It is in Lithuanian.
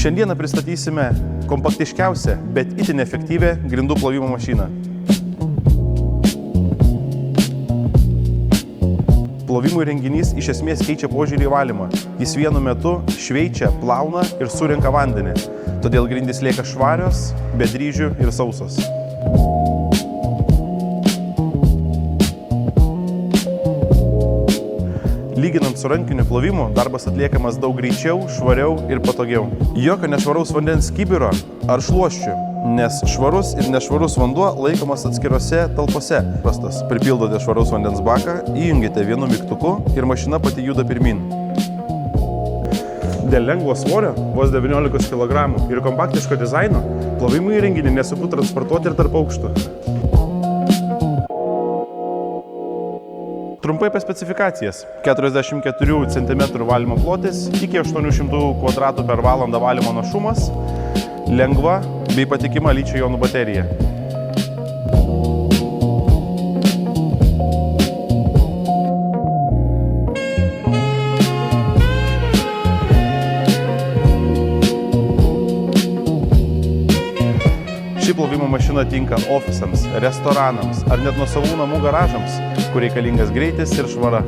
Šiandieną pristatysime kompaktiškiausią, bet itin efektyvią grindų plovimo mašiną. Plovimo įrenginys iš esmės keičia požiūrį į valymą. Jis vienu metu šveičia, plauna ir surenka vandenį. Todėl grindys lieka švarios, be dryžių ir sausos. Lyginant su rankiniu plovimu, darbas atliekamas daug greičiau, švariau ir patogiau. Jokio nešvaraus vandens kibiro ar šluosčių, nes švarus ir nešvarus vanduo laikomas atskirose talpose. Pripildote švaraus vandens baką, įjungite vienu mygtuku ir mašina pati juda pirmin. Dėl lengvo svorio, vos 19 kg ir kompaktiško dizaino, plovimo įrenginį nesunku transportuoti ir tarp aukštų. Trumpai apie specifikacijas. 44 cm valymo plotis, iki 800 kvadratų per valandą valymo našumas, lengva bei patikima ličio-jonų baterija. Ši plovimo mašina tinka ofisams, restoranams ar net nuosavų namų garažams, kur reikalingas greitis ir švara.